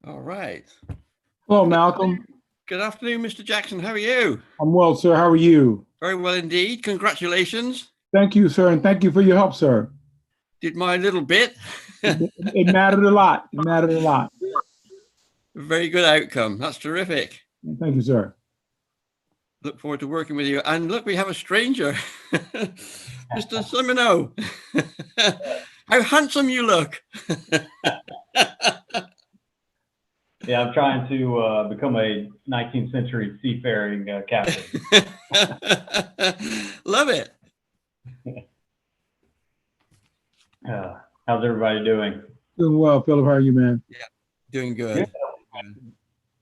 All right. Hello, Malcolm. Good afternoon, Mr. Jackson. How are you? I'm well, sir. How are you? Very well indeed. Congratulations. Thank you, sir, and thank you for your help, sir. Did my little bit. It mattered a lot. It mattered a lot. Very good outcome. That's terrific. Thank you, sir. Look forward to working with you. And look, we have a stranger, Mr. Semino. How handsome you look. Yeah, I'm trying to become a 19th century seafaring captain. Love it. How's everybody doing? Doing well, Philip. How are you, man? Yeah, doing good.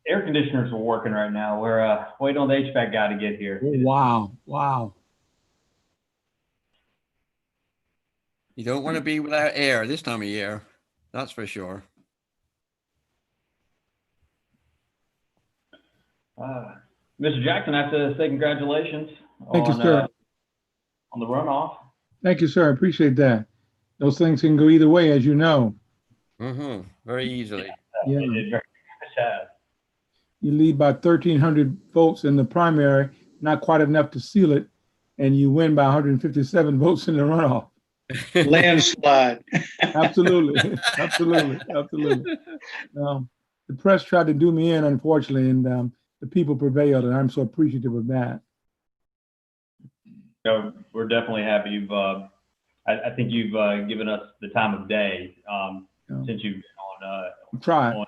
Air conditioners are working right now. We're waiting on the HVAC guy to get here. Oh, wow. Wow. You don't want to be without air this time of year. That's for sure. Mr. Jackson, I have to say congratulations Thank you, sir. On the runoff. Thank you, sir. I appreciate that. Those things can go either way, as you know. Mm-hmm. Very easily. Yeah. Very sad. You lead by 1,300 votes in the primary, not quite enough to seal it, and you win by 157 votes in the runoff. Landslide. Absolutely. Absolutely. Absolutely. The press tried to do me in, unfortunately, and the people prevailed, and I'm so appreciative of that. So we're definitely happy. You've, I think you've given us the time of day since you've been on. Try.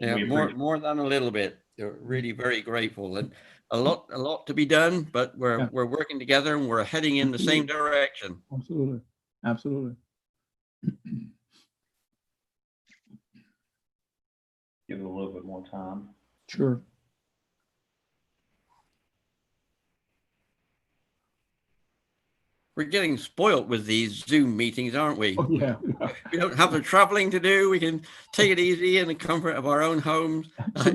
Yeah, more than a little bit. They're really very grateful, and a lot to be done, but we're working together and we're heading in the same direction. Absolutely. Absolutely. Give it a little bit more time. Sure. We're getting spoiled with these Zoom meetings, aren't we? Oh, yeah. We don't have the traveling to do. We can take it easy in the comfort of our own homes. I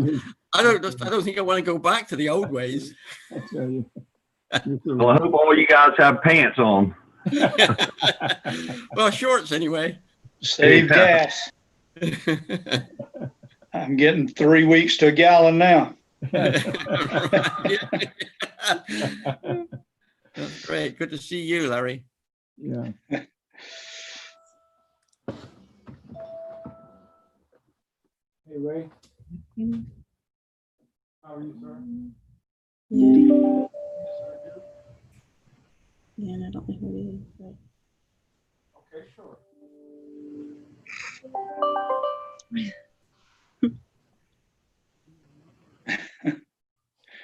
don't think I want to go back to the old ways. I tell you. Well, I hope all you guys have pants on. Well, shorts anyway. Save gas. I'm getting 3 weeks to a gallon now. That's great. Good to see you, Larry. Yeah. Hey, Ray. How are you, sir? Yeah. Yeah, and I don't know who it is. But... Okay, sure.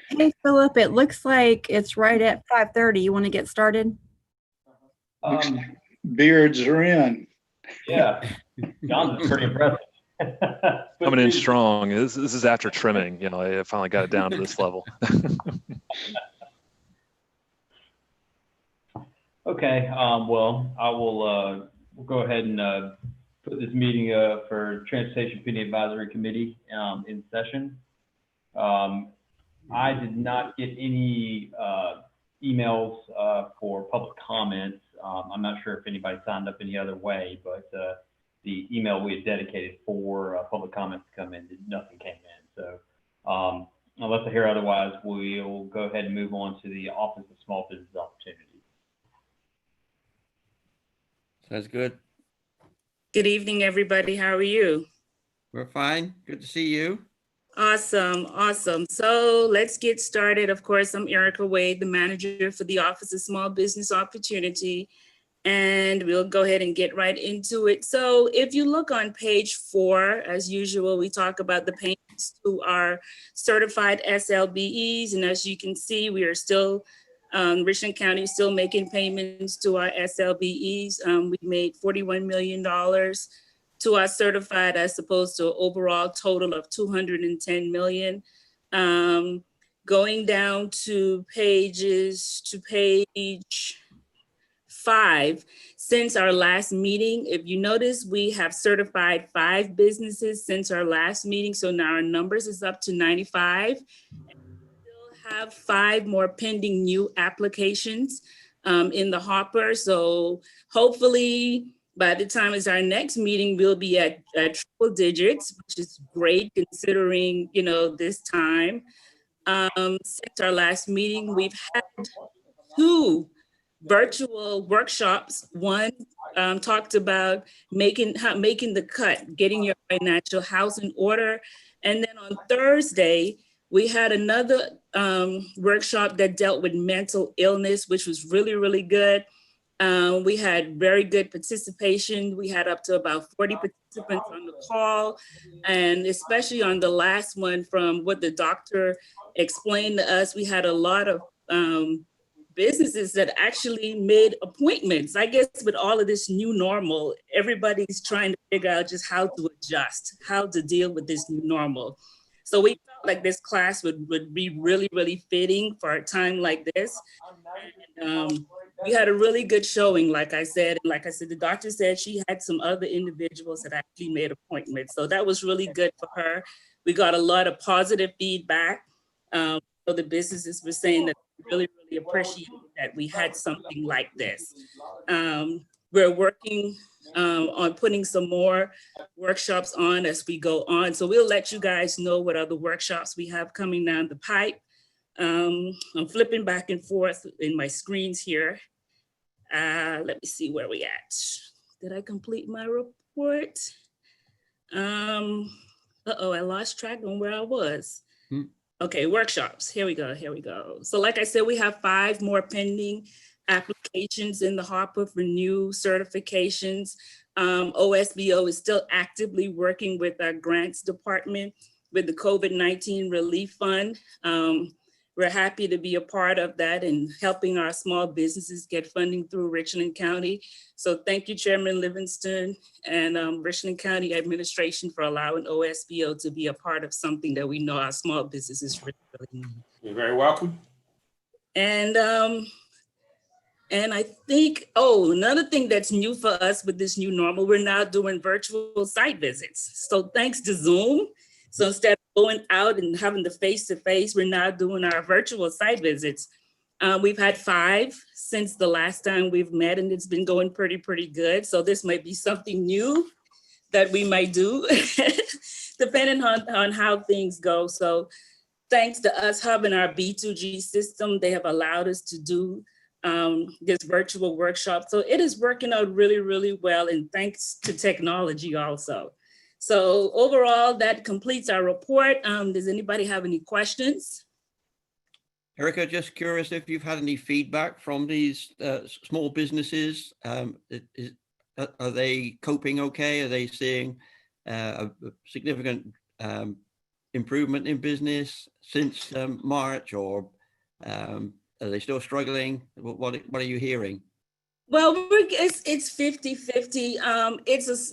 Hey, Philip, it looks like it's right at 5:30. You want to get started? Beards are in. Yeah, John's is pretty impressive. Coming in strong. This is after trimming. You know, I finally got it down to this level. Okay. Well, I will we'll go ahead and put this meeting for Transportation Penny Advisory Committee in session. I did not get any emails for public comments. I'm not sure if anybody signed up any other way, but the email we had dedicated for public comments to come in, nothing came in. So unless I hear otherwise, we'll go ahead and move on to the Office of Small Business Opportunities. Sounds good. Good evening, everybody. How are you? We're fine. Good to see you. Awesome. Awesome. So let's get started. Of course, I'm Erica Wade, the manager for the Office of Small Business Opportunity, and we'll go ahead and get right into it. So if you look on page 4, as usual, we talk about the payments to our certified SLBEs. And as you can see, we are still, Richland County is still making payments to our SLBEs. We made $41 million to our certified as opposed to an overall total of 210 million. Going down to page 5, since our last meeting, if you notice, we have certified 5 businesses since our last meeting. So now our numbers is up to 95. And we still have 5 more pending new applications in the hopper. So hopefully By the time it's our next meeting, we'll be at triple digits, which is great considering, this time. Since our last meeting, we've had 2 virtual workshops. One talked about making the cut, getting your financial house in order. And then on Thursday, we had another workshop that dealt with mental illness, which was really, really good. We had very good participation. We had up to about 40 participants on the call. And especially on the last one, from what the doctor explained to us, we had a lot of businesses that actually made appointments. I guess with all of this new normal, everybody's trying to figure out just how to adjust, how to deal with this new normal. So we felt like this class would be really, really fitting for a time like this. And, we had a really good showing, like I said. And like I said, the doctor said she had some other individuals that actually made appointments. So that was really good for her. We got a lot of positive feedback. So the businesses were saying that they really, really appreciated that we had something like this. We're working on putting some more workshops on as we go on. So we'll let you guys know what other workshops we have coming down the pipe. I'm flipping back and forth in my screens here. Let me see where we at. Did I complete my report? Uh-oh, I lost track on where I was. Okay, workshops, here we go. So like I said, we have 5 more pending applications in the hopper for new certifications. OSVO is still actively working with our grants department with the COVID-19 Relief Fund. We're happy to be a part of that and helping our small businesses get funding through Richland County. So thank you, Chairman Livingston and Richland County administration for allowing OSVO to be a part of something that we know our small businesses really need. You're very welcome. And I think, another thing that's new for us with this new normal, we're now doing virtual site visits. So thanks to Zoom. So instead of going out and having the face-to-face, we're now doing our virtual site visits. We've had 5 since the last time we've met, and it's been going pretty good. So this might be something new that we might do, depending on how things go. So thanks to us having our B2G system, they have allowed us to do this virtual workshop. So it is working out really, really well, and thanks to technology also. So overall, that completes our report. Does anybody have any questions? Erica, just curious if you've had any feedback from these small businesses. Are they coping okay? Are they seeing a significant improvement in business since March, or are they still struggling? What are you hearing? Well, it's 50-50. It's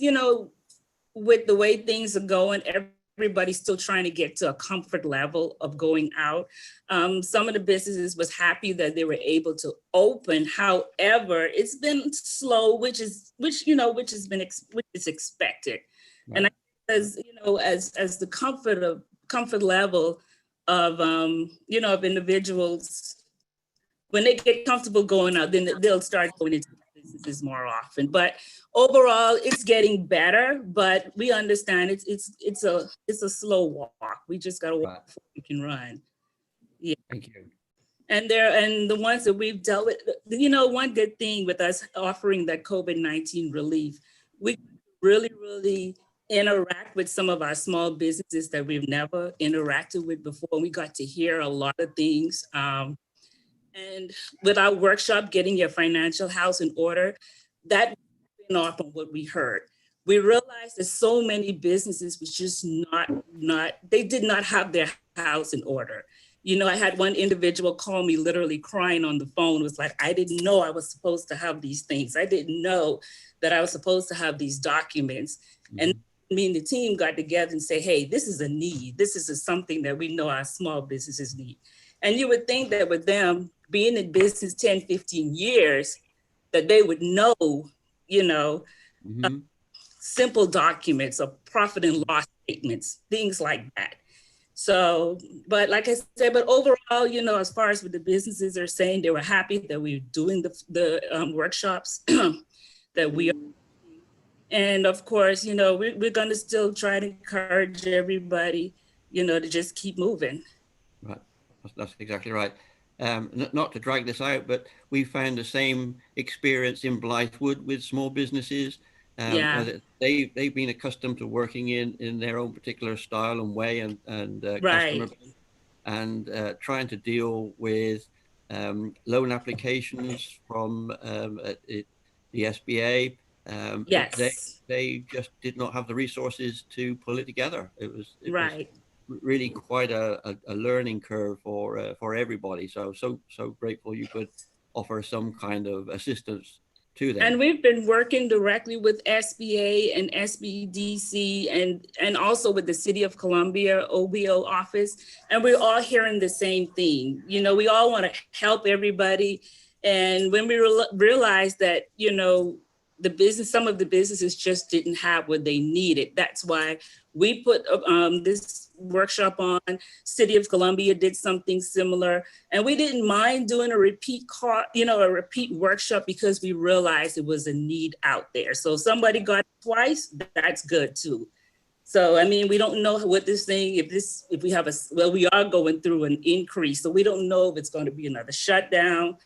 with the way things are going, everybody's still trying to get to a comfort level of going out. Some of the businesses was happy that they were able to open. However, it's been slow, which is expected. Right. And as the comfort level of of individuals, when they get comfortable going out, then they'll start going into businesses more often. But overall, it's getting better. But we understand it's a slow walk. We just got to walk before we can run. Yeah. Thank you. And the ones that we've dealt with, one good thing with us offering that COVID-19 relief, we really interact with some of our small businesses that we've never interacted with before. We got to hear a lot of things. And with our workshop, Getting Your Financial House in Order, that went off on what we heard. We realized that so many businesses was just they did not have their house in order. I had one individual call me literally crying on the phone. It was like, I didn't know I was supposed to have these things. I didn't know that I was supposed to have these documents. Mm-hmm. And me and the team got together and say, hey, this is a need. This is something that we know our small businesses need. And you would think that with them being in business 10, 15 years, that they would know, simple documents of profit and loss statements, things like that. So, but like I said, but overall, as far as what the businesses are saying, they were happy that we were doing the workshops, that we are And of course, we're going to still try to encourage everybody, to just keep moving. Right, that's exactly right. Not to drag this out, but we found the same experience in Blythewood with small businesses. Yeah. They've been accustomed to working in their own particular style and way and customer Right. base, and trying to deal with loan applications from the SBA. Yes. They just did not have the resources to pull it together. It was Right. really quite a learning curve for everybody. So grateful you could offer some kind of assistance to them. And we've been working directly with SBA and SBDC and also with the City of Columbia OBO office. And we're all hearing the same thing. We all want to help everybody. And when we realized that, some of the businesses just didn't have what they needed. That's why we put this workshop on. City of Columbia did something similar, and we didn't mind doing a repeat workshop because we realized it was a need out there. So if somebody got it twice, that's good too. So, we don't know what this thing, we are going through an increase. So we don't know if it's going to be another shutdown,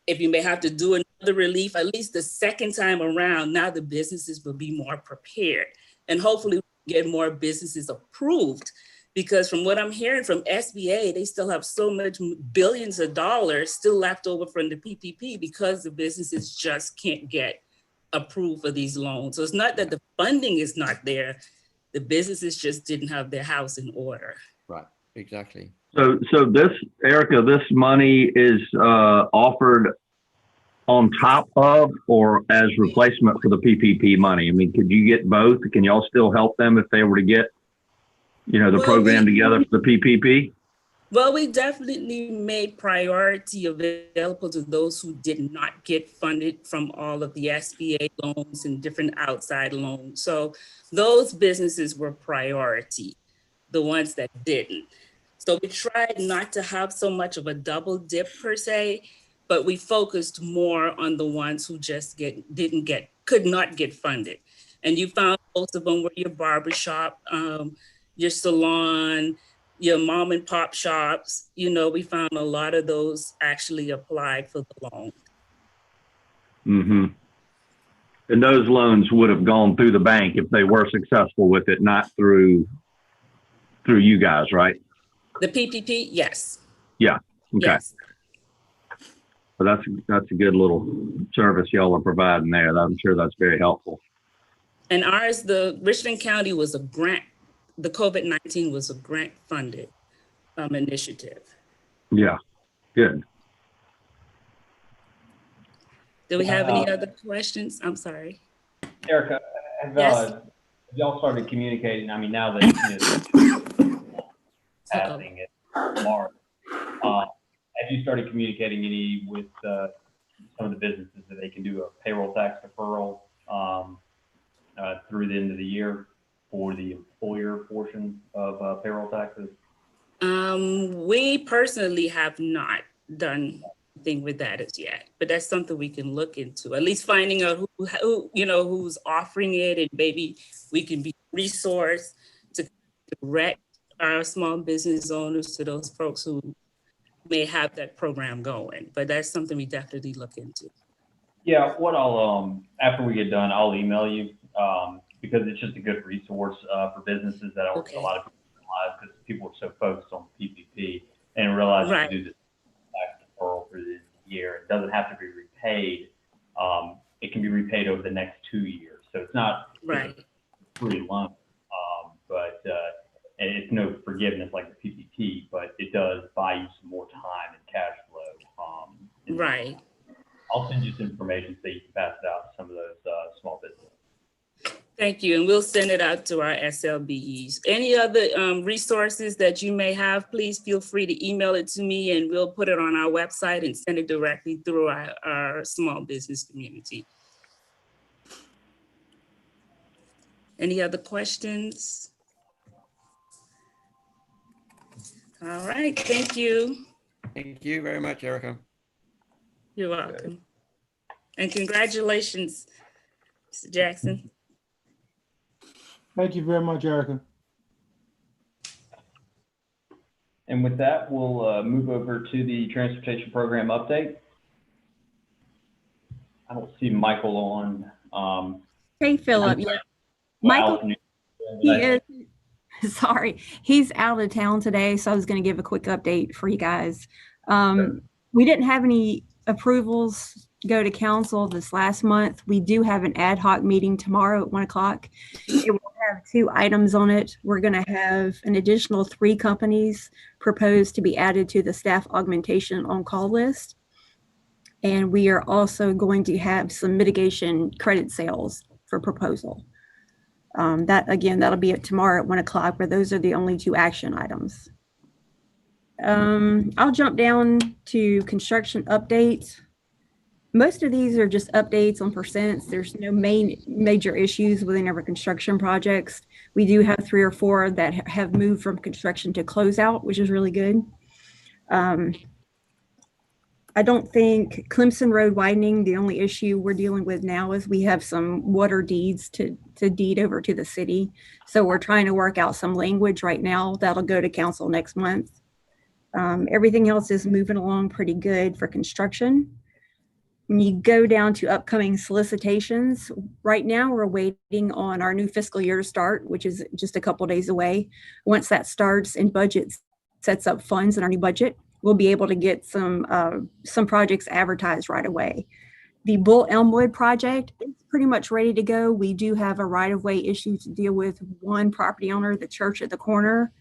if you may have to do another relief, at least the second time around. Now the businesses will be more prepared, and hopefully we get more businesses approved, because from what I'm hearing from SBA, they still have so much billions of dollars still left over from the PPP because the businesses just can't get approved for these loans. So it's not that the funding is not there, the businesses just didn't have their house in order. Right, exactly. So this, Erica, this money is offered on top of or as replacement for the PPP money? Could you get both? Can y'all still help them if they were to get, the program together for the PPP? Well, we definitely made priority available to those who did not get funded from all of the SBA loans and different outside loans. So those businesses were priority, the ones that didn't. So we tried not to have so much of a double dip per se, but we focused more on the ones who just could not get funded. And you found most of them were your barbershop, your salon, your mom and pop shops. We found a lot of those actually applied for the loan. Mm-hmm. And those loans would have gone through the bank if they were successful with it, not through you guys, right? The PPP, yes. Yeah. Okay. Yes. So that's a good little service y'all are providing there. I'm sure that's very helpful. And ours, the Richland County was a grant. The COVID-19 was a grant funded initiative. Yeah, good. Do we have any other questions? I'm sorry. Erica, Yes. y'all started communicating? Now that passing it March, have you started communicating any with some of the businesses that they can do a payroll tax deferral through the end of the year for the employer portion of payroll taxes? We personally have not done anything with that as yet, but that's something we can look into. At least finding out who who's offering it, and maybe we can be a resource to direct our small business owners to those folks who may have that program going. But that's something we definitely look into. Yeah, what I'll after we get done, I'll email you because it's just a good resource for businesses that a lot of people realize, because people are so focused on PPP and realize you can do this tax deferral through the year. It doesn't have to be repaid. It can be repaid over the next 2 years. So it's not a free loan, but and it's no forgiveness like the PPP, but it does buy you some more time and cash flow. Right. I'll send you some information so you can pass it out to some of those small businesses. Thank you. And we'll send it out to our SLBEs. Any other resources that you may have, please feel free to email it to me, and we'll put it on our website and send it directly through our small business community. Any other questions? All right, thank you. Thank you very much, Erica. You're welcome. And congratulations, Mr. Jackson. Thank you very much, Erica. And with that, we'll move over to the transportation program update. I don't see Michael on. Hey, Philip. Yeah. Michael, he is, sorry, he's out of town today, so I was going to give a quick update for you guys. We didn't have any approvals go to council this last month. We do have an ad hoc meeting tomorrow at 1 o'clock. It will have 2 items on it. We're going to have an additional 3 companies proposed to be added to the staff augmentation on-call list. And we are also going to have some mitigation credit sales for proposal. That'll be tomorrow at 1 o'clock, but those are the only 2 action items. I'll jump down to construction updates. Most of these are just updates on percents. There's no major issues within our construction projects. We do have 3 or 4 that have moved from construction to closeout, which is really good. I don't think Clemson Road widening, the only issue we're dealing with now is we have some water deeds to deed over to the city. So we're trying to work out some language right now that'll go to council next month. Everything else is moving along pretty good for construction. When you go down to upcoming solicitations, right now we're waiting on our new fiscal year to start, which is just a couple days away. Once that starts and budget sets up funds in our new budget, we'll be able to get some projects advertised right away. The Bull Elmwood project is pretty much ready to go. We do have a right-of-way issue to deal with one property owner, the church at the corner.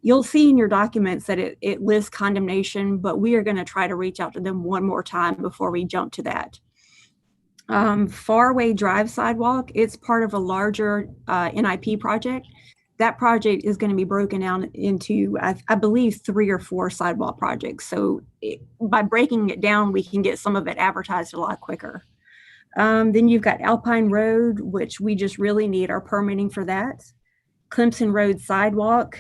You'll see in your documents that it lists condemnation, but we are going to try to reach out to them one more time before we jump to that. Faraway Drive sidewalk, it's part of a larger NIP project. That project is going to be broken down into, I believe, 3 or 4 sidewalk projects. So by breaking it down, we can get some of it advertised a lot quicker. Then you've got Alpine Road, which we just really need our permitting for that. Clemson Road sidewalk,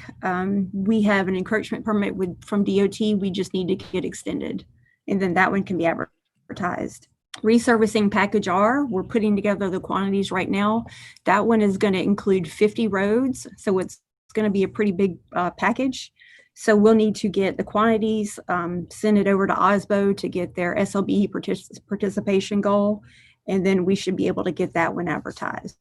we have an encroachment permit from DOT. We just need to get extended. And then that one can be advertised. Resurfacing package R, we're putting together the quantities right now. That one is going to include 50 roads. So it's going to be a pretty big package. So we'll need to get the quantities, send it over to OSVO to get their SLB participation goal. And then we should be able to get that one advertised.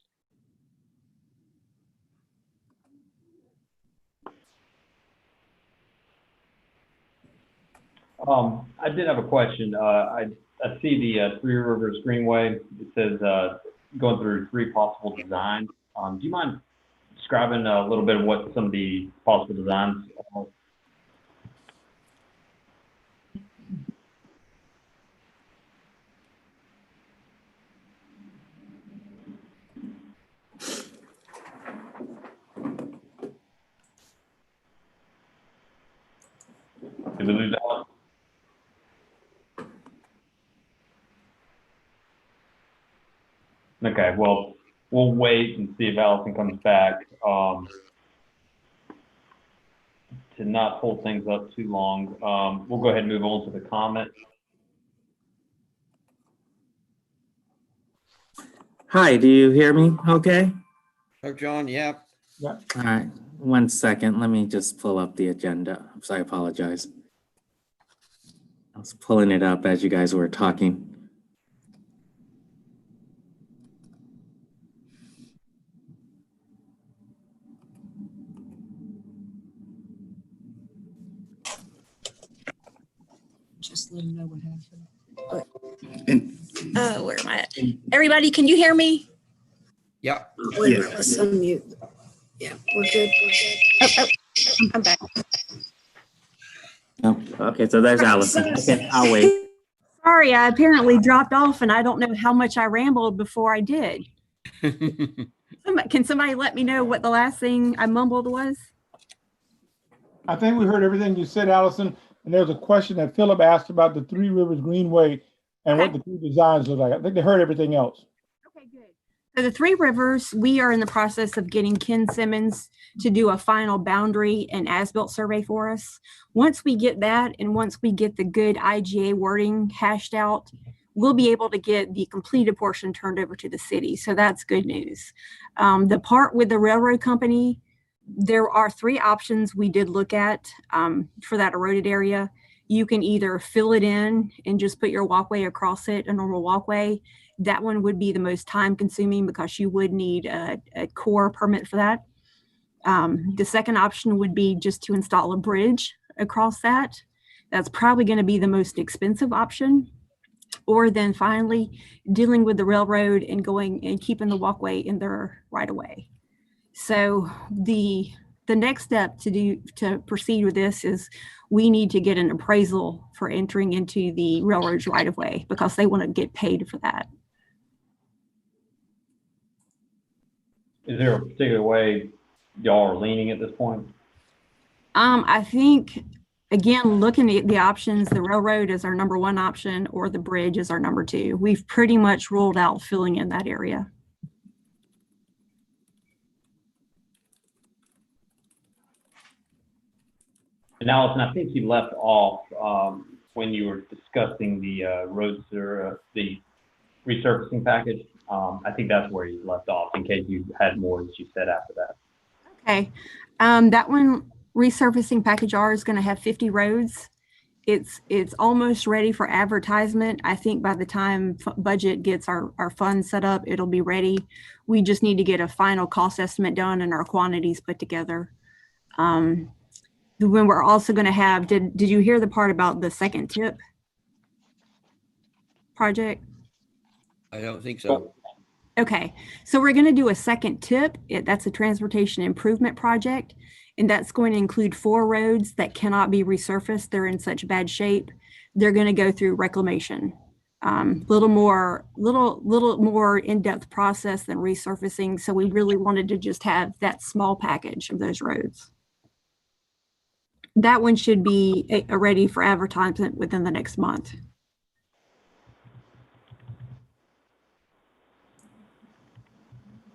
I did have a question. I see the Three Rivers Greenway. It says going through 3 possible designs. Do you mind describing a little bit of what some of the possible designs are? Did we lose that? Okay, well, we'll wait and see if Allison comes back. To not hold things up too long, we'll go ahead and move on to the comment. Hi, do you hear me okay? Oh, John, yeah. Yeah. All right, 1 second. Let me just pull up the agenda. So I apologize. I was pulling it up as you guys were talking. Just let them know what happened. Where am I at? Everybody, can you hear me? Yeah. Wait, let's unmute. Yeah, we're good. Oh, I'm back. Oh, okay, so there's Allison. Okay, I'll wait. Sorry, I apparently dropped off and I don't know how much I rambled before I did. Can somebody let me know what the last thing I mumbled was? I think we heard everything you said, Allison. And there's a question that Philip asked about the Three Rivers Greenway and what the 2 designs look like. I think they heard everything else. Okay, good. So the Three Rivers, we are in the process of getting Ken Simmons to do a final boundary and as-built survey for us. Once we get that, and once we get the good IGA wording hashed out, we'll be able to get the completed portion turned over to the city. So that's good news. The part with the railroad company, there are 3 options we did look at for that eroded area. You can either fill it in and just put your walkway across it, a normal walkway. That one would be the most time consuming because you would need a core permit for that. The second option would be just to install a bridge across that. That's probably going to be the most expensive option. Or then finally dealing with the railroad and going and keeping the walkway in their right of way. So the next step to proceed with this is we need to get an appraisal for entering into the railroad's right of way because they want to get paid for that. Is there a particular way y'all are leaning at this point? I think, again, looking at the options, the railroad is our number 1 option or the bridge is our number 2. We've pretty much ruled out filling in that area. And Allison, I think you left off when you were discussing the the resurfacing package. I think that's where you left off in case you had more that you said after that. Okay. That one, resurfacing package R, is going to have 50 roads. It's almost ready for advertisement. I think by the time budget gets our funds set up, it'll be ready. We just need to get a final cost estimate done and our quantities put together. When we're also going to have, did you hear the part about the second tip project? I don't think so. Okay, so we're going to do a second tip. That's a transportation improvement project, and that's going to include 4 roads that cannot be resurfaced. They're in such bad shape. They're going to go through reclamation. Little more in-depth process than resurfacing. So we really wanted to just have that small package of those roads. That one should be ready for advertisement within the next month.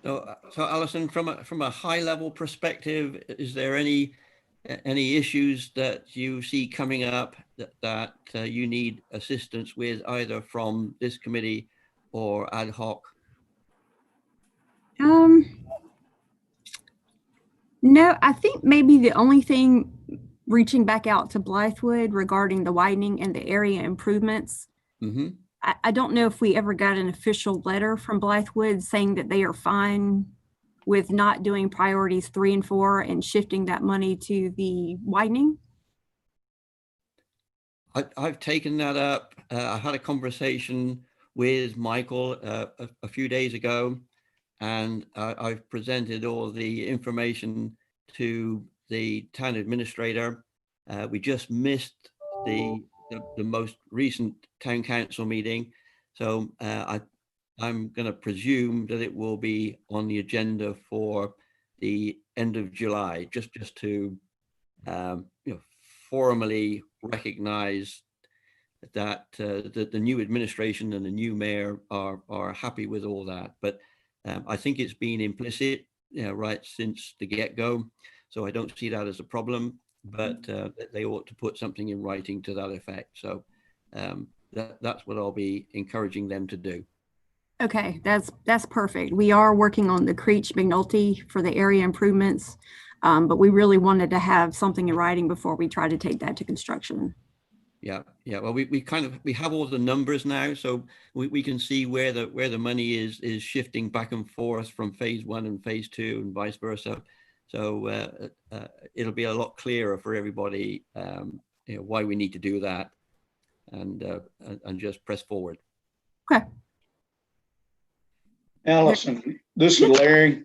So Alison, from a high level perspective, is there any issues that you see coming up that you need assistance with, either from this committee or ad hoc? No, I think maybe the only thing, reaching back out to Blythewood regarding the widening and the area improvements. Mm-hmm. I don't know if we ever got an official letter from Blythewood saying that they are fine with not doing priorities 3 and 4 and shifting that money to the widening. I've taken that up. I had a conversation with Michael a few days ago, and I've presented all the information to the town administrator. We just missed the most recent town council meeting. So I'm going to presume that it will be on the agenda for the end of July, just to formally recognize that the new administration and the new mayor are happy with all that. But I think it's been implicit, right since the get-go. So I don't see that as a problem, but they ought to put something in writing to that effect. So that's what I'll be encouraging them to do. Okay, that's perfect. We are working on the Creech McNulty for the area improvements, but we really wanted to have something in writing before we try to take that to construction. Yeah. Well, we have all the numbers now, so we can see where the money is shifting back and forth from phase 1 and phase 2 and vice versa. So it'll be a lot clearer for everybody, why we need to do that, and just press forward. Okay. Allison, this is Larry.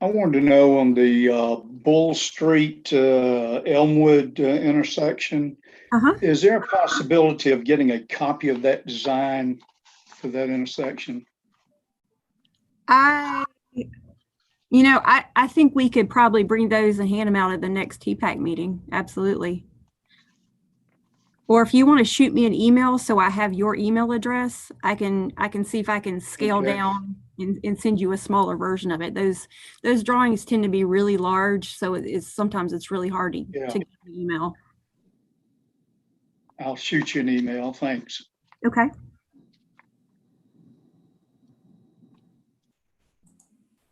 I wanted to know on the Bull Street Elmwood intersection, is there a possibility of getting a copy of that design for that intersection? I think we could probably bring those and hand them out at the next TPAC meeting. Absolutely. Or if you want to shoot me an email so I have your email address, I can see if I can scale down and send you a smaller version of it. Those drawings tend to be really large, so sometimes it's really hard to get an email. I'll shoot you an email. Thanks. Okay.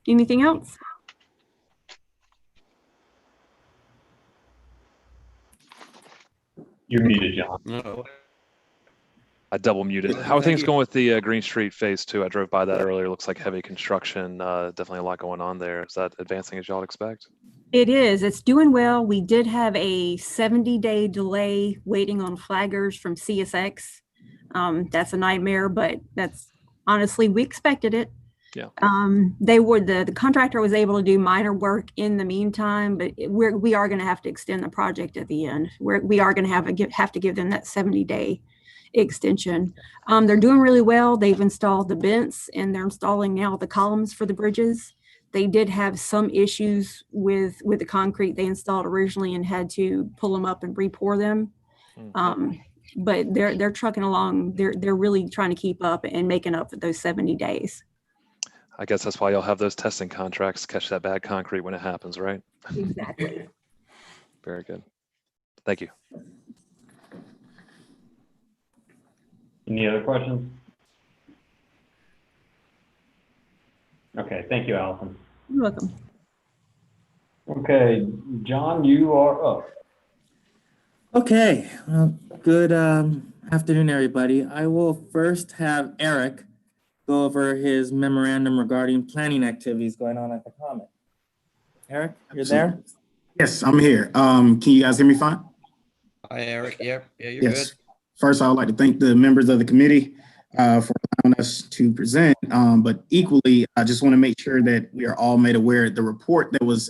Anything else? You're muted, John. No. I double muted. Okay, How are thank things you. going with the Green Street Phase 2? I drove by that earlier. Looks like heavy construction. Definitely a lot going on there. Is that advancing as y'all expect? It is. It's doing well. We did have a 70-day delay waiting on flaggers from CSX. That's a nightmare, but that's honestly, we expected it. Yeah. The contractor was able to do minor work in the meantime, but we are going to have to extend the project at the end. We are going to have to give them that 70-day extension. They're doing really well. They've installed the vents and they're installing now the columns for the bridges. They did have some issues with the concrete they installed originally and had to pull them up and re-pour them. But they're trucking along. They're really trying to keep up and making up for those 70 days. I guess that's why y'all have those testing contracts, catch that bad concrete when it happens, right? Exactly. Very good. Thank you. Any other questions? Okay, thank you, Allison. You're welcome. Okay, John, you are up. Okay, well, good afternoon, everybody. I will first have Eric go over his memorandum regarding planning activities going on at the Common. Eric, you're there? Yes, I'm here. Can you guys hear me fine? Hi, Eric. Yeah, you're Yes. good. First, I would like to thank the members of the committee for allowing us to present. But equally, I just want to make sure that we are all made aware the report that was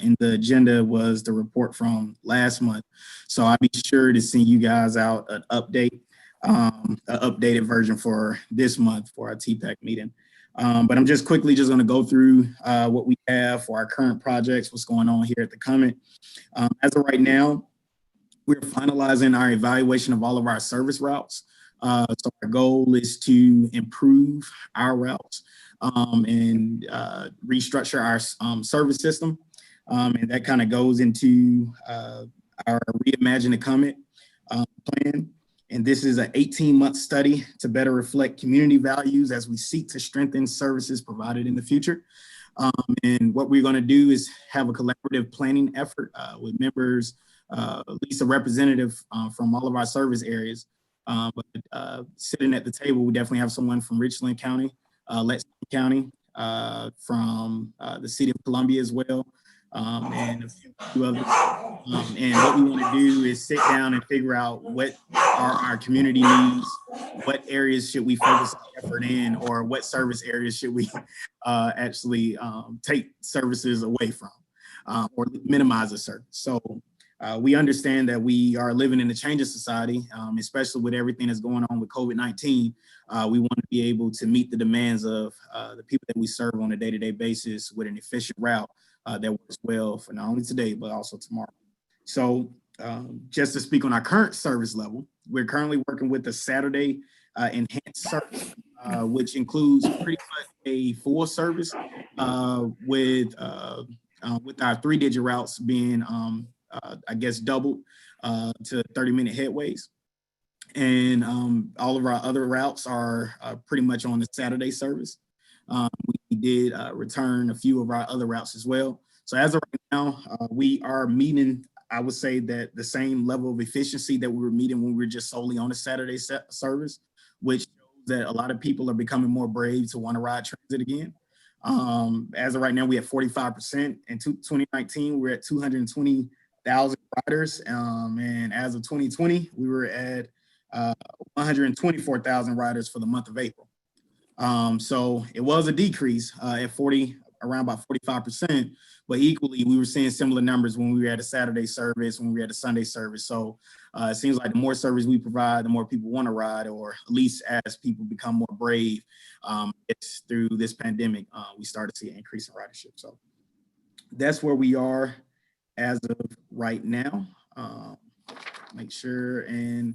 in the agenda was the report from last month. So I'll be sure to send you guys out an updated version for this month for our TPAC meeting. But I'm just quickly going to go through what we have for our current projects, what's going on here at the Common. As of right now, we're finalizing our evaluation of all of our service routes. So our goal is to improve our routes and restructure our service system. And that kind of goes into our Reimagine the Common plan. And this is an 18-month study to better reflect community values as we seek to strengthen services provided in the future. And what we're going to do is have a collaborative planning effort with members, at least a representative from all of our service areas. But sitting at the table, we definitely have someone from Richland County, Lexington County, from the city of Columbia as well, and a few others. And what we want to do is sit down and figure out what are our community needs, what areas should we focus effort in, or what service areas should we actually take services away from or minimize a service. So we understand that we are living in a changing society, especially with everything that's going on with COVID-19. We want to be able to meet the demands of the people that we serve on a day-to-day basis with an efficient route that works well for not only today, but also tomorrow. So just to speak on our current service level, we're currently working with the Saturday enhanced service, which includes pretty much a full service with our 3-digit routes being I guess doubled to 30-minute headways. And all of our other routes are pretty much on the Saturday service. We did return a few of our other routes as well. So as of right now, we are meeting, I would say, that the same level of efficiency that we were meeting when we were just solely on a Saturday service, which shows that a lot of people are becoming more brave to want to ride transit again. As of right now, we have 45%. In 2019, we're at 220,000 riders. And as of 2020, we were at 124,000 riders for the month of April. So it was a decrease at around about 45%, but equally we were seeing similar numbers when we were at a Saturday service, when we were at a Sunday service. So it seems like the more service we provide, the more people want to ride, or at least as people become more brave, it's through this pandemic, we started to see an increase in ridership. So that's where we are as of right now. Make sure, and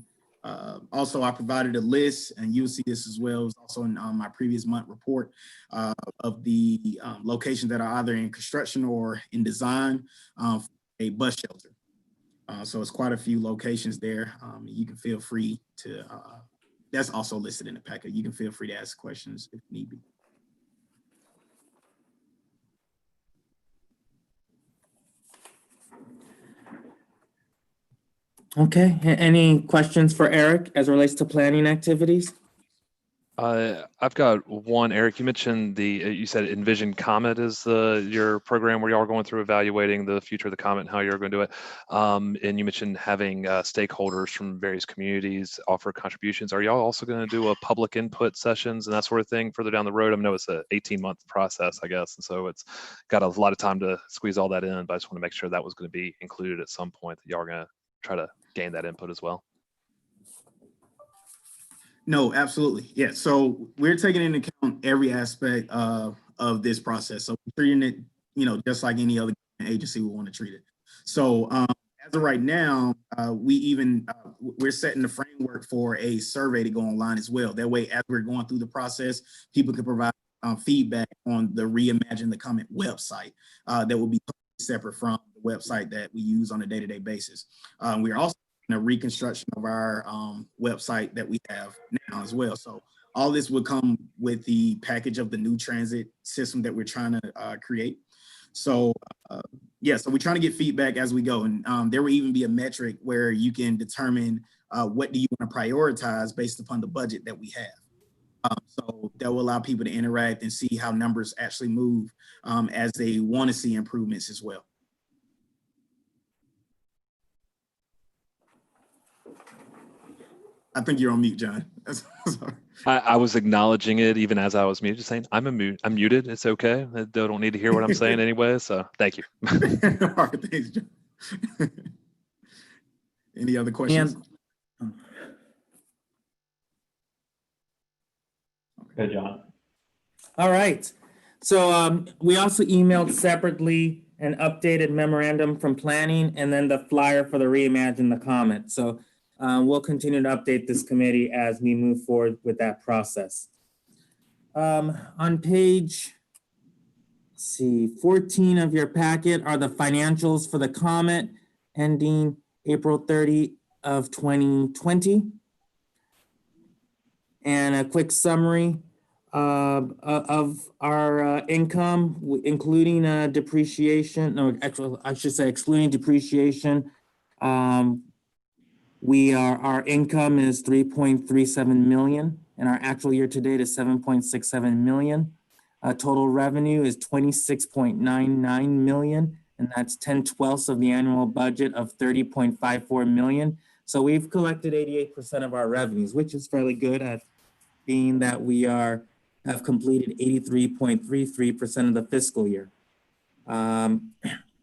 also I provided a list, and you'll see this as well. It's also in my previous month report of the locations that are either in construction or in design for a bus shelter. So it's quite a few locations there. You can feel free to, that's also listed in the packet. You can feel free to ask questions if need be. Okay, any questions for Eric as it relates to planning activities? I've got one, Eric. You mentioned you said Envision Comet is your program where y'all are going through evaluating the future of the Comet and how you're going to do it. And you mentioned having stakeholders from various communities offer contributions. Are y'all also going to do a public input sessions and that sort of thing further down the road? I know it's an 18-month process, I guess, and so it's got a lot of time to squeeze all that in. But I just want to make sure that was going to be included at some point, that y'all are going to try to gain that input as well. No, absolutely. Yeah. So we're taking into account every aspect of this process. So we're treating it, just like any other agency would want to treat it. So as of right now, we're setting the framework for a survey to go online as well. That way, as we're going through the process, people can provide feedback on the Reimagine the Comet website that will be separate from the website that we use on a day-to-day basis. We're also a reconstruction of our website that we have now as well. So all this would come with the package of the new transit system that we're trying to create. So so we're trying to get feedback as we go. And there will even be a metric where you can determine what do you want to prioritize based upon the budget that we have. So that will allow people to interact and see how numbers actually move as they want to see improvements as well. I think you're on mute, John. Sorry. I was acknowledging it even as I was muted, just saying I'm muted. It's okay. They don't need to hear what I'm saying anyway. So thank you. All right, thanks, John. Any other questions? Okay, John. All right. So we also emailed separately an updated memorandum from planning and then the flyer for the Reimagine the Comet. So we'll continue to update this committee as we move forward with that process. On page, 14 of your packet are the financials for the Comet ending April 30 of 2020. And a quick summary of our income, including depreciation, or actually, I should say excluding depreciation. Our income is 3.37 million, and our actual year to date is 7.67 million. Total revenue is 26.99 million, and that's 10/12 of the annual budget of 30.54 million. So we've collected 88% of our revenues, which is fairly good at being that we have completed 83.33% of the fiscal year. Our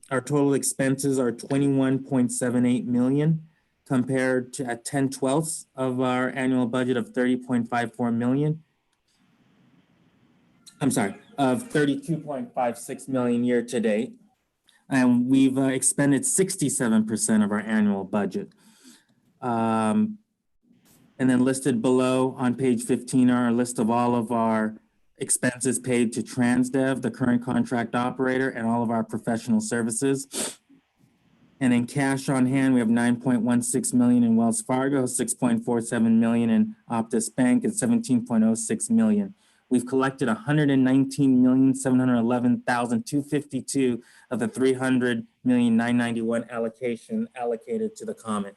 total expenses are 21.78 million. Compared to at 10/12 of our annual budget of 30.54 million. I'm sorry, of 32.56 million year to date. And we've expended 67% of our annual budget. And then listed below on page 15 are a list of all of our expenses paid to Transdev, the current contract operator, and all of our professional services. And in cash on hand, we have 9.16 million in Wells Fargo, 6.47 million in Optus Bank, and 17.06 million. We've collected 119,711,252 of the 300,991 allocation allocated to the Comet.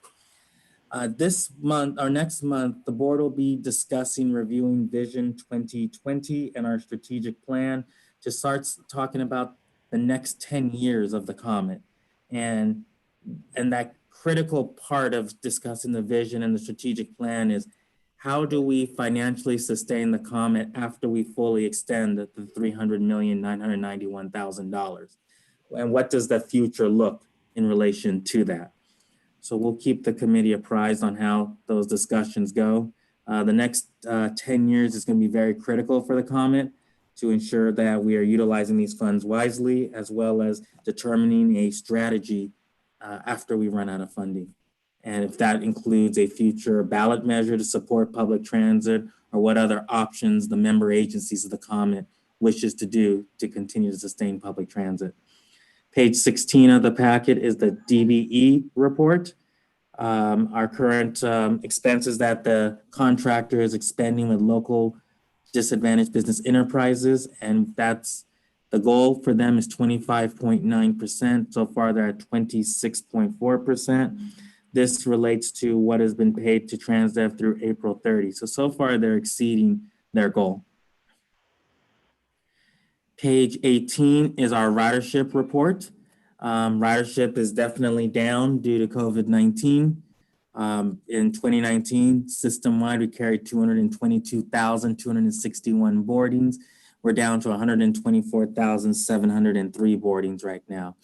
This month, or next month, the board will be discussing reviewing Vision 2020 and our strategic plan to start talking about the next 10 years of the Comet. And that critical part of discussing the vision and the strategic plan is how do we financially sustain the Comet after we fully extend the $300,991,000? And what does the future look in relation to that? So we'll keep the committee apprised on how those discussions go. The next 10 years is going to be very critical for the Comet to ensure that we are utilizing these funds wisely, as well as determining a strategy after we run out of funding. And if that includes a future ballot measure to support public transit, or what other options the member agencies of the Comet wishes to do to continue to sustain public transit. Page 16 of the packet is the DBE report. Our current expenses that the contractor is expending with local disadvantaged business enterprises, and that's the goal for them is 25.9%. So far, they're at 26.4%. This relates to what has been paid to TransDev through April 30. So far they're exceeding their goal. Page 18 is our ridership report. Ridership is definitely down due to COVID-19. In 2019, system-wide, we carried 222,261 boardings. We're down to 124,703 boardings right now.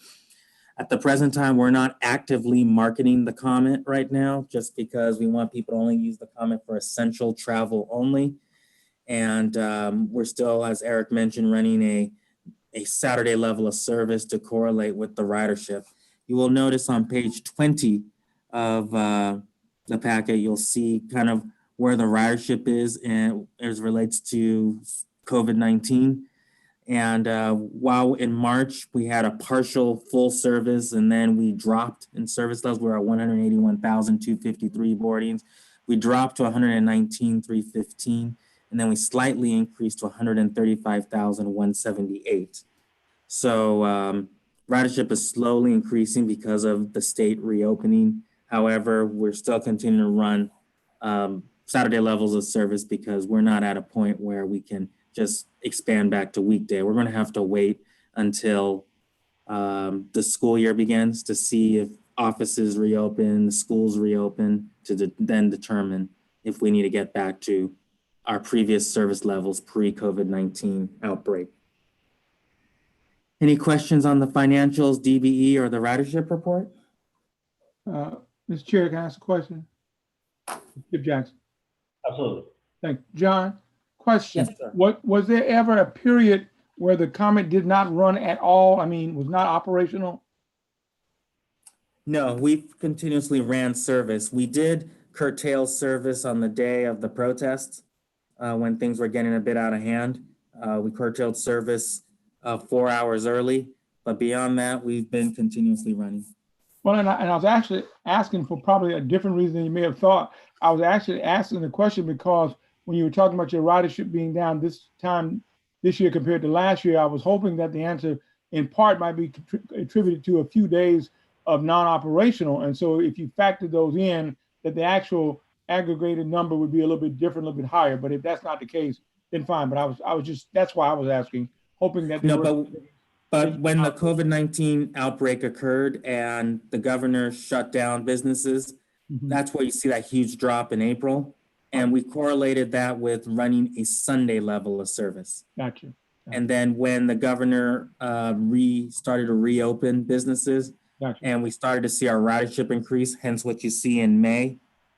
At the present time, we're not actively marketing the comment right now, just because we want people to only use the comment for essential travel only. And we're still, as Eric mentioned, running a Saturday level of service to correlate with the ridership. You will notice on page 20 of the packet, you'll see kind of where the ridership is and as relates to COVID-19. And while in March, we had a partial full service and then we dropped in service levels, we're at 181,253 boardings. We dropped to 119,315, and then we slightly increased to 135,178. So ridership is slowly increasing because of the state reopening. However, we're still continuing to run Saturday levels of service because we're not at a point where we can just expand back to weekday. We're going to have to wait until the school year begins to see if offices reopen, the schools reopen, to then determine if we need to get back to our previous service levels pre-COVID-19 outbreak. Any questions on the financials, DBE, or the ridership report? Mr. Chair, can I ask a question? Skip Jackson. Absolutely. Thank you. John, question. Yes, sir. Was there ever a period where the comment did not run at all? I mean, was not operational? No, we've continuously ran service. We did curtail service on the day of the protests when things were getting a bit out of hand. We curtailed service 4 hours early, but beyond that, we've been continuously running. Well, and I was actually asking for probably a different reason than you may have thought. I was actually asking the question because when you were talking about your ridership being down this time this year compared to last year, I was hoping that the answer in part might be attributed to a few days of non-operational. And so if you factor those in, that the actual aggregated number would be a little bit different, a little bit higher. But if that's not the case, then fine. But I was just, that's why I was asking, hoping that. But when the COVID-19 outbreak occurred and the governor shut down businesses, that's where you see that huge drop in April. And we correlated that with running a Sunday level of service. Gotcha. And then when the governor started to reopen businesses, and we started to see our ridership increase, hence what you see in May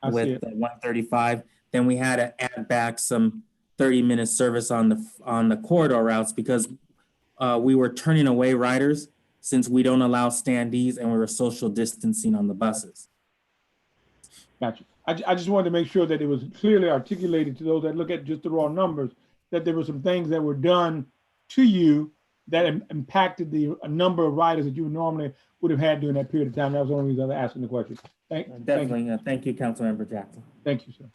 with the 135, then we had to add back some 30-minute service on the corridor routes because we were turning away riders since we don't allow standees and we were social distancing on the buses. Gotcha. I just wanted to make sure that it was clearly articulated to those that look at just the raw numbers, that there were some things that were done to you that impacted the number of riders that you normally would have had during that period of time. That was the only reason I was asking the question. Thank you, Councilmember Jackson. Thank you, sir.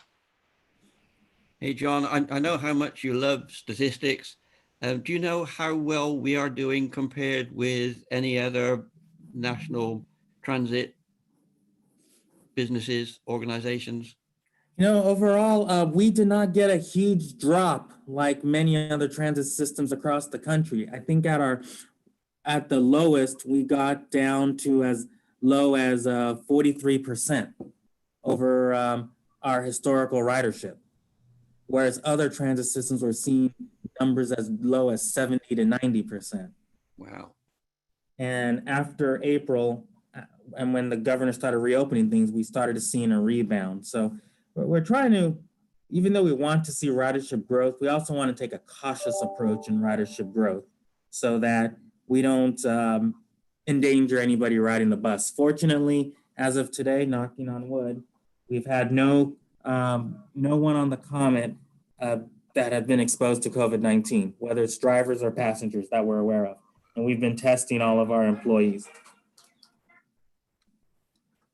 Hey, John, I know how much you love statistics. Do you know how well we are doing compared with any other national transit businesses, organizations? You know, overall, we did not get a huge drop like many other transit systems across the country. I think at the lowest, we got down to as low as 43% over our historical ridership, whereas other transit systems were seeing numbers as low as 70 to 90%. Wow. And after April, and when the governor started reopening things, we started seeing a rebound. So we're trying to, even though we want to see ridership growth, we also want to take a cautious approach in ridership growth so that we don't endanger anybody riding the bus. Fortunately, as of today, knocking on wood, we've had no one on the comment that have been exposed to COVID-19, whether it's drivers or passengers that we're aware of. And we've been testing all of our employees.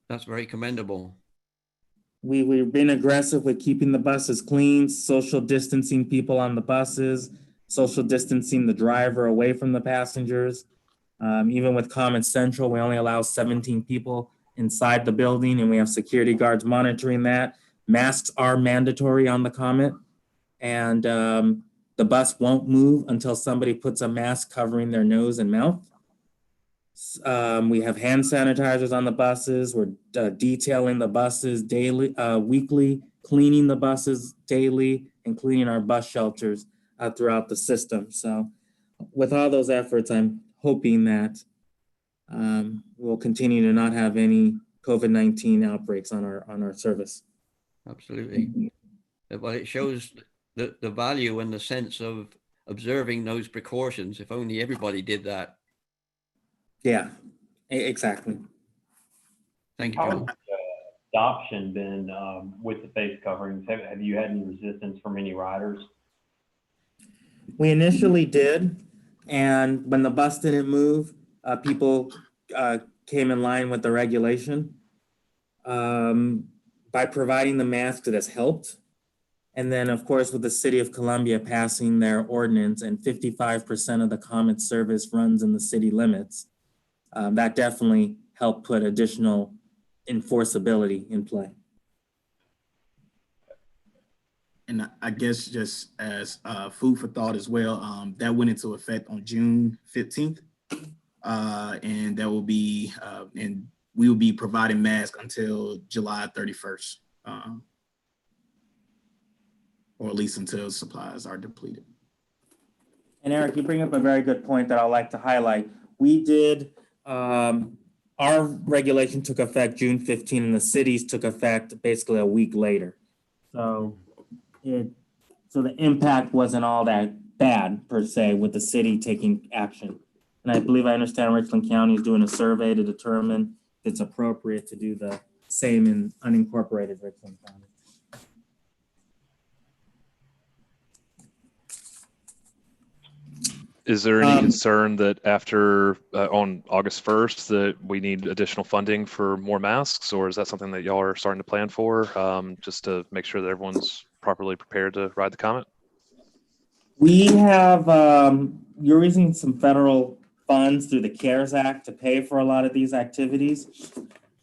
That's very commendable. We've been aggressive with keeping the buses clean, social distancing people on the buses, social distancing the driver away from the passengers. Even with Common Central, we only allow 17 people inside the building, and we have security guards monitoring that. Masks are mandatory on the Comet, and the bus won't move until somebody puts a mask covering their nose and mouth. We have hand sanitizers on the buses. We're detailing the buses daily, weekly, cleaning the buses daily, and cleaning our bus shelters throughout the system. So with all those efforts, I'm hoping that we'll continue to not have any COVID-19 outbreaks on our service. Absolutely. Well, it shows the value and the sense of observing those precautions. If only everybody did that. Yeah, exactly. Thank you, How John. has adoption been with the face coverings? Have you had any resistance from any riders? We initially did, and when the bus didn't move, people came in line with the regulation. By providing the mask, it has helped. And then, of course, with the City of Columbia passing their ordinance and 55% of the Comet service runs in the city limits, that definitely helped put additional enforceability in play. And I guess just as food for thought as well, that went into effect on June 15th. And that will be, and we will be providing masks until July 31st. Or at least until supplies are depleted. And Eric, you bring up a very good point that I'd like to highlight. We did, our regulation took effect June 15, and the cities took effect basically a week later. So the impact wasn't all that bad per se with the city taking action. And I believe I understand Richland County is doing a survey to determine if it's appropriate to do the same in unincorporated Richland County. Is there any concern that after on August 1st that we need additional funding for more masks, or is that something that y'all are starting to plan for just to make sure that everyone's properly prepared to ride the Comet? We have, you're using some federal funds through the CARES Act to pay for a lot of these activities.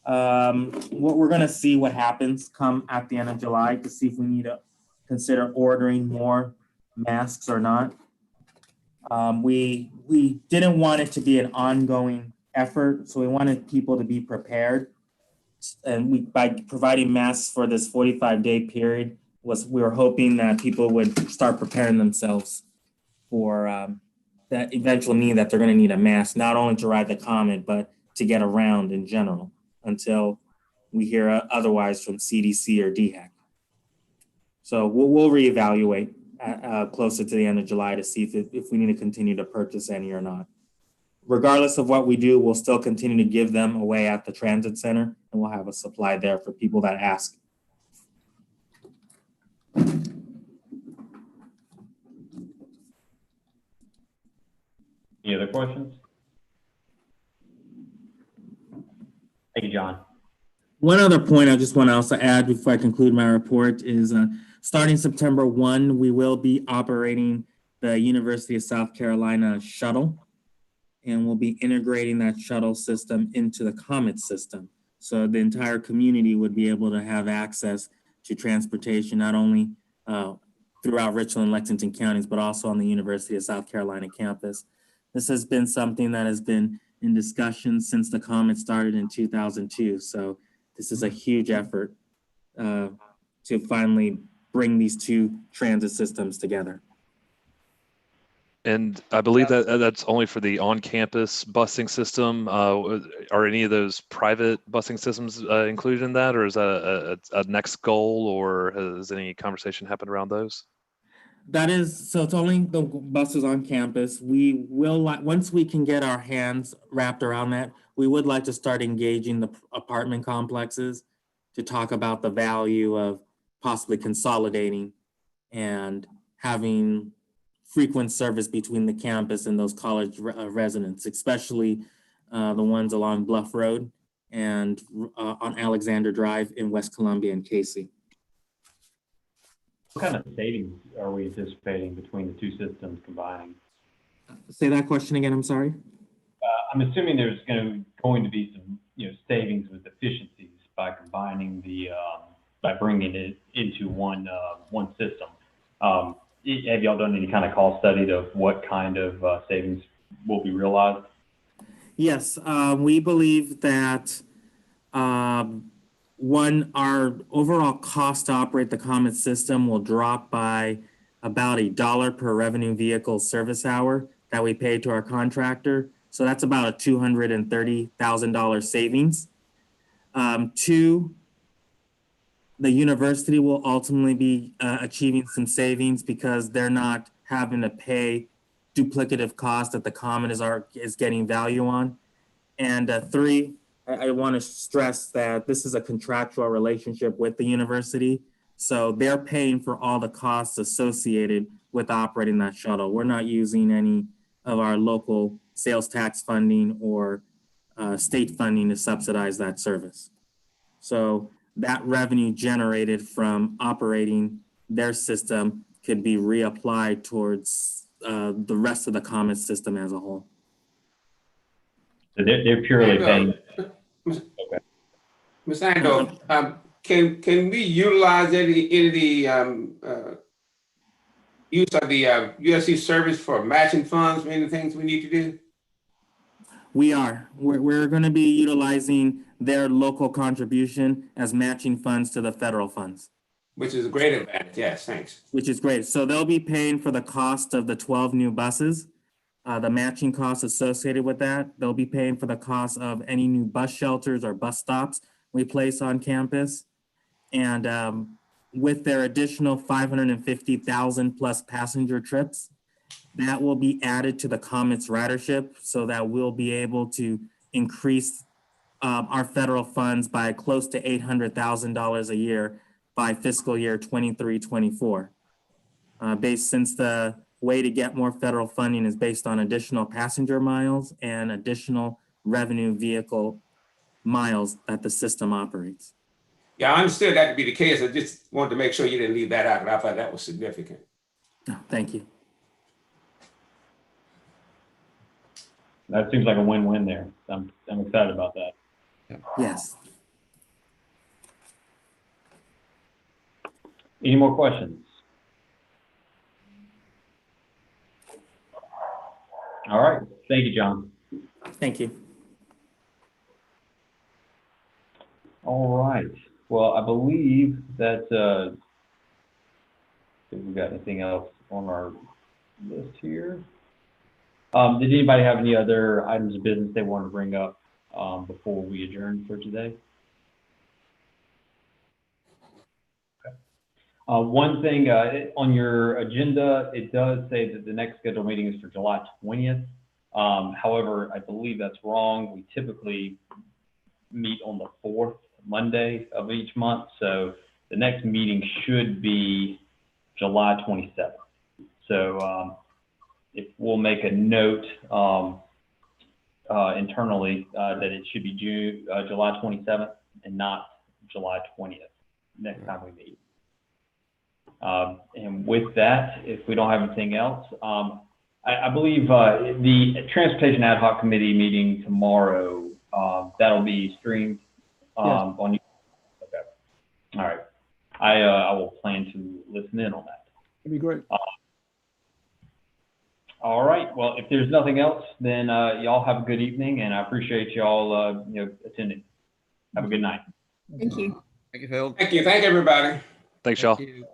What we're going to see what happens come at the end of July to see if we need to consider ordering more masks or not. We didn't want it to be an ongoing effort, so we wanted people to be prepared. And by providing masks for this 45-day period, we were hoping that people would start preparing themselves for that eventual need that they're going to need a mask, not only to ride the Comet, but to get around in general until we hear otherwise from CDC or DHEC. So we'll reevaluate closer to the end of July to see if we need to continue to purchase any or not. Regardless of what we do, we'll still continue to give them away at the transit center, and we'll have a supply there for people that ask. Any other questions? Thank you, John. One other point I just want to also add before I conclude my report is starting September 1, we will be operating the University of South Carolina shuttle, and we'll be integrating that shuttle system into the Comet system. So the entire community would be able to have access to transportation, not only throughout Richland and Lexington counties, but also on the University of South Carolina campus. This has been something that has been in discussion since the Comet started in 2002. So this is a huge effort to finally bring these two transit systems together. And I believe that that's only for the on-campus busing system. Are any of those private busing systems included in that, or is that a next goal, or has any conversation happened around those? That is, so it's only the buses on campus. We will, once we can get our hands wrapped around that, we would like to start engaging the apartment complexes to talk about the value of possibly consolidating and having frequent service between the campus and those college residents, especially the ones along Bluff Road and on Alexander Drive in West Columbia and Casey. What kind of savings are we anticipating between the two systems combining? Say that question again, I'm sorry. I'm assuming there's going to be some savings with efficiencies by combining by bringing it into one system. Have y'all done any kind of cost study of what kind of savings will be realized? Yes, we believe that our overall cost to operate the Comet system will drop by about $1 per revenue vehicle service hour that we pay to our contractor. So that's about a $230,000 savings. Two, the university will ultimately be achieving some savings because they're not having to pay duplicative costs that the Comet is getting value on. And three, I want to stress that this is a contractual relationship with the university. So they're paying for all the costs associated with operating that shuttle. We're not using any of our local sales tax funding or state funding to subsidize that service. So that revenue generated from operating their system could be reapplied towards the rest of the Comet system as a whole. So they're purely paying. Okay. Ms. Ando, can we utilize any of the use of the USC service for matching funds or any things we need to do? We are. We're going to be utilizing their local contribution as matching funds to the federal funds. Which is a great advantage. Yes, thanks. Which is great. So they'll be paying for the cost of the 12 new buses, the matching costs associated with that. They'll be paying for the cost of any new bus shelters or bus stops we place on campus. And with their additional 550,000 plus passenger trips, that will be added to the Comet's ridership so that we'll be able to increase our federal funds by close to $800,000 a year by fiscal year 23-24. Since the way to get more federal funding is based on additional passenger miles and additional revenue vehicle miles that the system operates. Yeah, I understood that to be the case. I just wanted to make sure you didn't leave that out, but I thought that was significant. Oh, thank you. That seems like a win-win there. I'm excited about that. Yes. Any more questions? All right. Thank you, John. Thank you. All right. Well, I believe that if we've got anything else on our list here. Did anybody have any other items of business they wanted to bring up before we adjourn for today? Okay. One thing on your agenda, it does say that the next scheduled meeting is for July 20th. However, I believe that's wrong. We typically meet on the 4th Monday of each month. So the next meeting should be July 27th. So if we'll make a note internally that it should be July 27th and not July 20th next time we meet. And with that, if we don't have anything else, I believe the Transportation Ad Hoc Committee meeting tomorrow, that'll be streamed on YouTube. Okay. All right. I will plan to listen in on that. That'd be great. All right. Well, if there's nothing else, then y'all have a good evening, and I appreciate y'all attending. Have a good night. Thank you. Thank you, Phil. Thank you. Thank everybody. Thanks, y'all. Thank you.